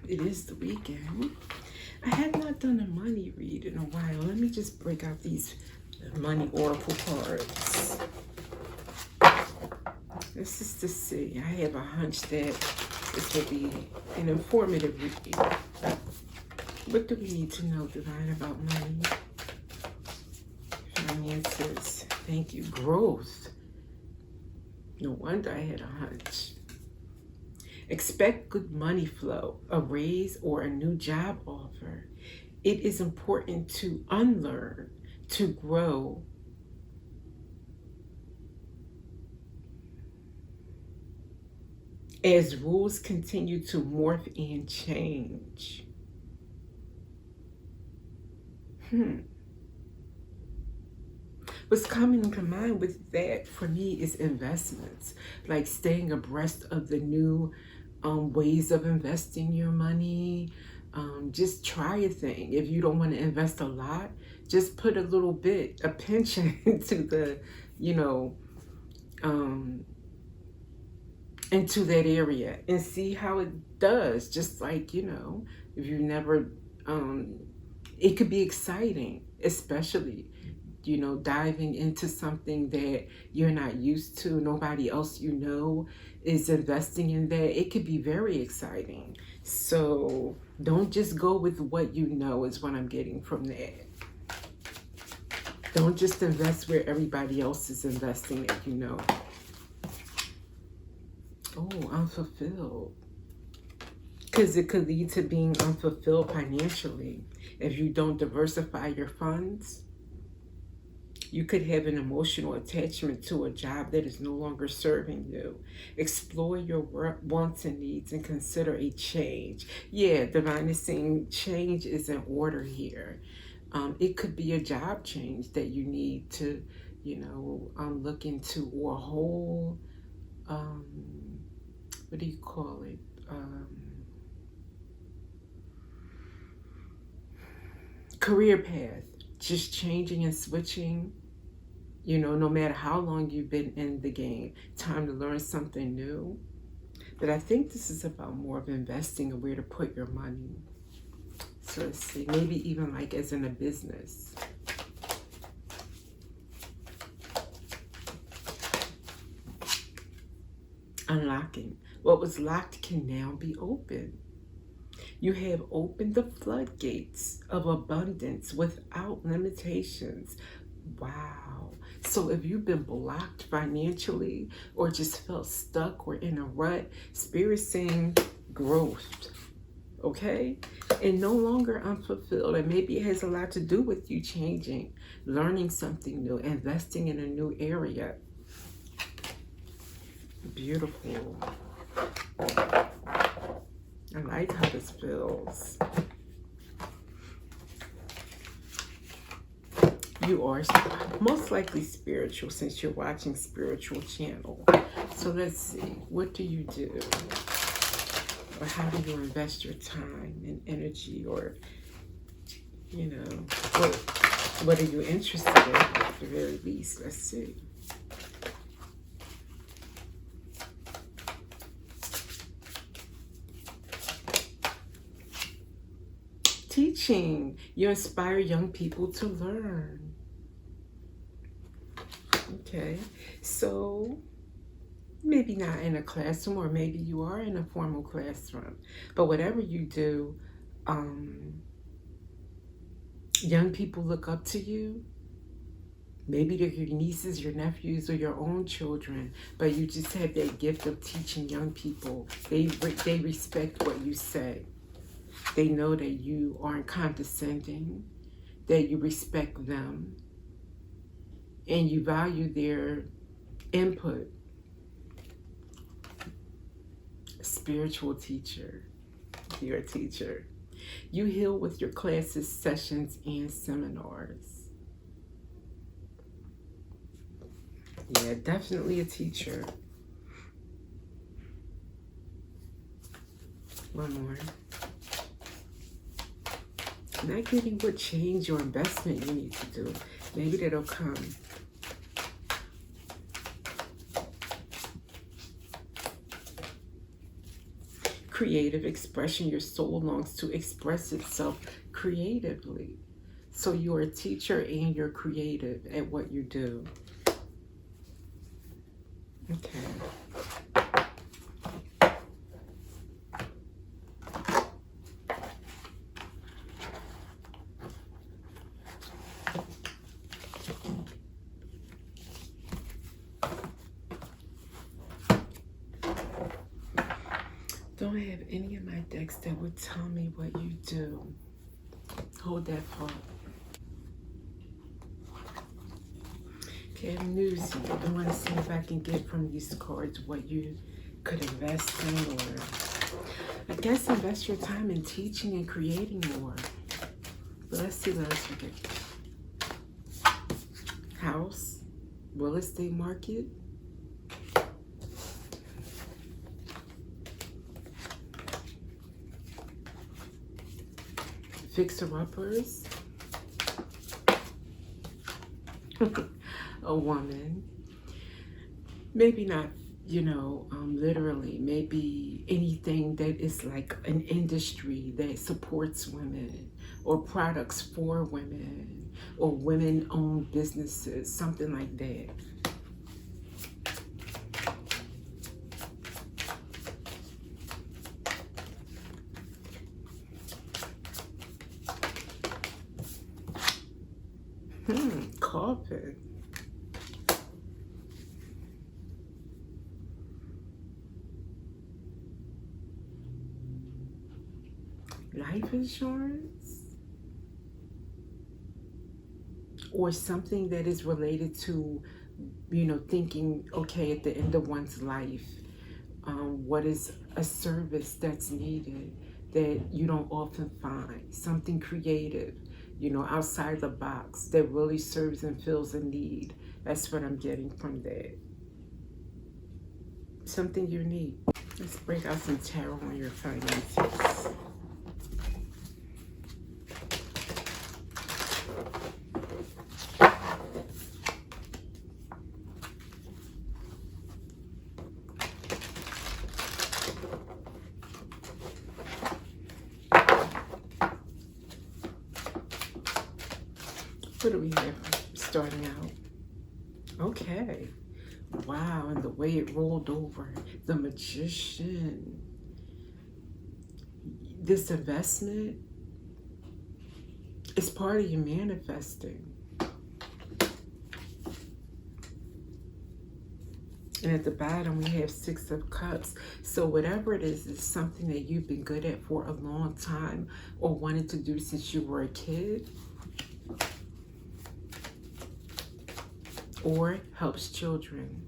It is the weekend. I have not done a money read in a while. Let me just break out these money oracle cards. This is to see. I have a hunch that this will be an informative read. What do we need to know, Divine, about money? Finances. Thank you. Growth. No wonder I had a hunch. Expect good money flow, a raise, or a new job offer. It is important to unlearn, to grow. As rules continue to morph and change. What's coming to mind with that for me is investments, like staying abreast of the new ways of investing your money. Just try a thing. If you don't want to invest a lot, just put a little bit, a pinch into the, into that area and see how it does. Just like, if you never, it could be exciting, especially, diving into something that you're not used to, nobody else is investing in that. It could be very exciting. So don't just go with what you know is what I'm getting from that. Don't just invest where everybody else is investing that you know. Oh, unfulfilled. Because it could lead to being unfulfilled financially. If you don't diversify your funds, you could have an emotional attachment to a job that is no longer serving you. Explore your wants and needs and consider a change. Yeah, Divine is saying change is in order here. It could be a job change that you need to, look into, or a whole, what do you call it? Career path, just changing and switching. No matter how long you've been in the game, time to learn something new. But I think this is about more of investing and where to put your money. So let's see, maybe even like as in a business. Unlocking. What was locked can now be opened. You have opened the floodgates of abundance without limitations. Wow. So if you've been blocked financially or just felt stuck or in a rut, Spirit's saying growth, okay? And no longer unfulfilled. And maybe it has a lot to do with you changing, learning something new, investing in a new area. Beautiful. I like how this feels. You are most likely spiritual since you're watching Spiritual Channel. So let's see, what do you do? Or how do you invest your time and energy? Or, what are you interested in at the very least? Let's see. Teaching. You inspire young people to learn. Okay, so maybe not in a classroom, or maybe you are in a formal classroom, but whatever you do, young people look up to you. Maybe they're your nieces, your nephews, or your own children, but you just have that gift of teaching young people. They respect what you say. They know that you aren't condescending, that you respect them, and you value their input. Spiritual teacher, you're a teacher. You heal with your classes, sessions, and seminars. Yeah, definitely a teacher. One more. Not getting what change or investment you need to do. Maybe that'll come. creative expression. Your soul longs to express itself creatively. So you're a teacher and you're creative at what you do. Okay. Don't have any of my decks that would tell me what you do. Hold that thought. Okay, I'm newsy. I want to see if I can get from these cards what you could invest in, or I guess invest your time in teaching and creating more. But let's see what else we get. House, real estate market. Fixer-uppers. A woman. Maybe not, literally. Maybe anything that is like an industry that supports women, or products for women, or women-owned businesses, something like that. Coffin. Life insurance. Or something that is related to, thinking, okay, at the end of one's life, what is a service that's needed that you don't often find? Something creative, outside the box that really serves and fills a need. That's what I'm getting from that. Something unique. Let's break out some tarot on your finances. What do we have starting out? Okay. Wow, and the way it rolled over. The Magician. This investment is part of you manifesting. And at the bottom, we have Six of Cups. So whatever it is something that you've been good at for a long time, or wanted to do since you were a kid, or helps children.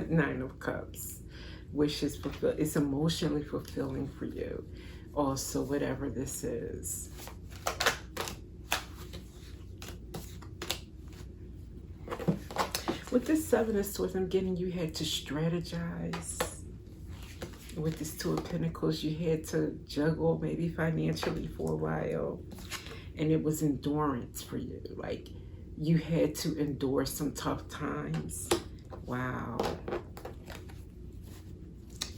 Nine of Cups. Wishes fulfilled. It's emotionally fulfilling for you. Also, whatever this is. With this Seven of Swords, I'm getting you had to strategize. With this Two of Pentacles, you had to juggle maybe financially for a while. And it was endurance for you. Like, you had to endure some tough times. Wow.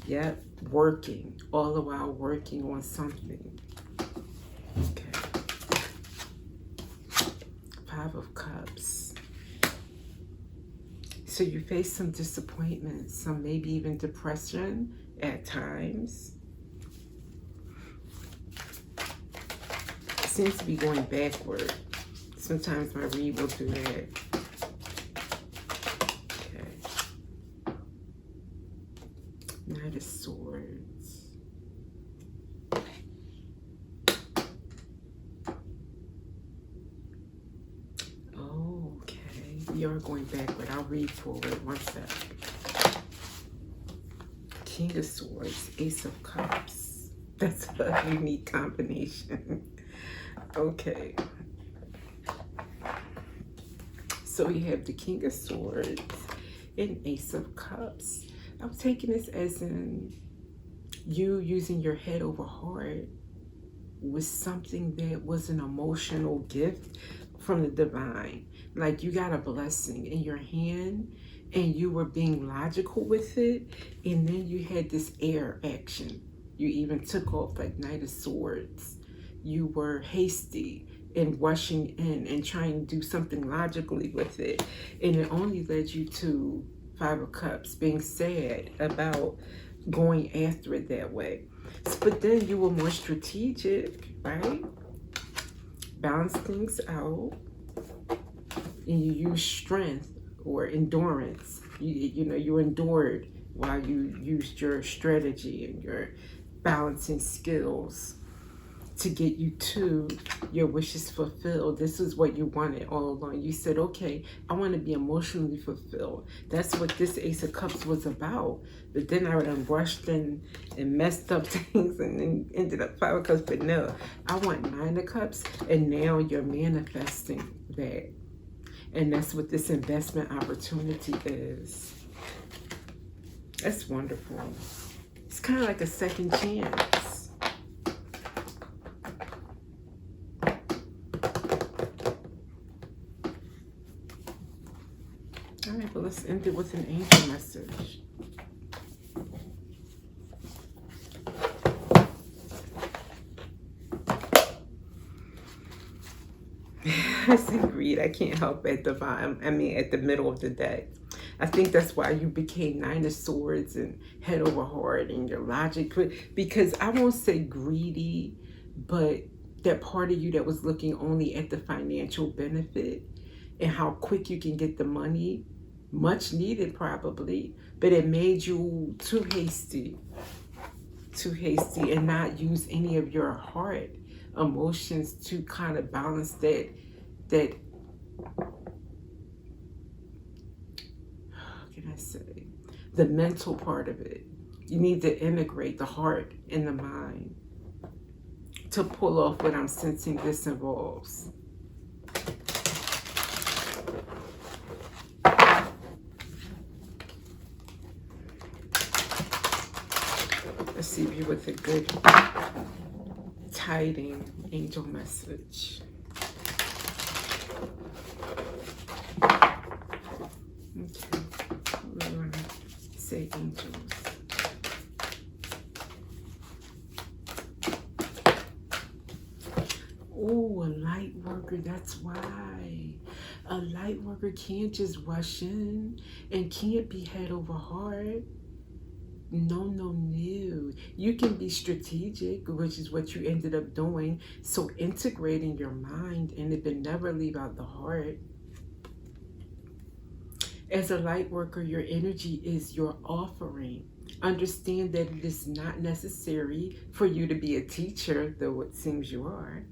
Yep, working. All the while working on something. Okay. Five of Cups. So you face some disappointment, some maybe even depression at times. It seems to be going backward. Sometimes my read will do that. Okay. Knight of Swords. Okay. We are going backward. I'll read forward. One sec. King of Swords, Ace of Cups. That's a unique combination. Okay. So we have the King of Swords and Ace of Cups. I'm taking this as in you using your head over heart with something that was an emotional gift from the divine. like you got a blessing in your hand and you were being logical with it, and then you had this air action. You even took off like Knight of Swords. You were hasty in rushing in and trying to do something logically with it, and it only led you to Five of Cups, being sad about going after it that way. But then you were more strategic, right? Balance things out, and you use strength or endurance. You endured while you used your strategy and your balancing skills to get you to your wishes fulfilled. This is what you wanted all along. You said, okay, I want to be emotionally fulfilled. That's what this Ace of Cups was about. But then I done rushed and messed up things and then ended up Five of Cups. But no, I want Nine of Cups, and now you're manifesting that. And that's what this investment opportunity is. That's wonderful. It's kind of like a second chance. All right, but let's end it with an angel message. I see greed. I can't help at the bottom. I mean, at the middle of the deck. I think that's why you became Nine of Swords and head over heart and your logic. Because I won't say greedy, but that part of you that was looking only at the financial benefit and how quick you can get the money, much needed probably, but it made you too hasty and not use any of your heart emotions to kind of balance that how can I say, the mental part of it. You need to integrate the heart and the mind to pull off what I'm sensing this involves. Let's see if you're with a good tiding angel message. Okay, we're going to say angels. Oh, a light worker, that's why. A light worker can't just rush in and can't be head over heart. No. You can be strategic, which is what you ended up doing. So integrating your mind and it would never leave out the heart. As a light worker, your energy is your offering. Understand that it is not necessary for you to be a teacher, though it seems you are,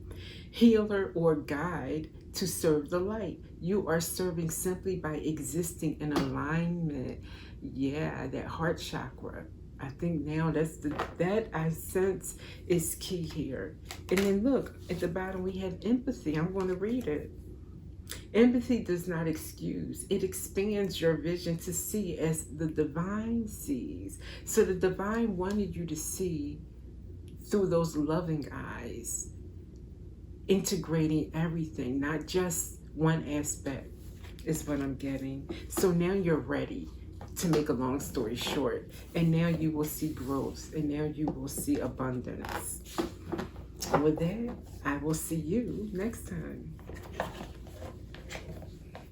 healer, or guide to serve the light. You are serving simply by existing in alignment. Yeah, that heart chakra. I think now that I sense is key here. And then look, at the bottom we have empathy. I'm going to read it. Empathy does not excuse. It expands your vision to see as the divine sees. So the divine wanted you to see through those loving eyes, integrating everything, not just one aspect, is what I'm getting. So now you're ready, to make a long story short. And now you will see growth, and now you will see abundance. And with that, I will see you next time.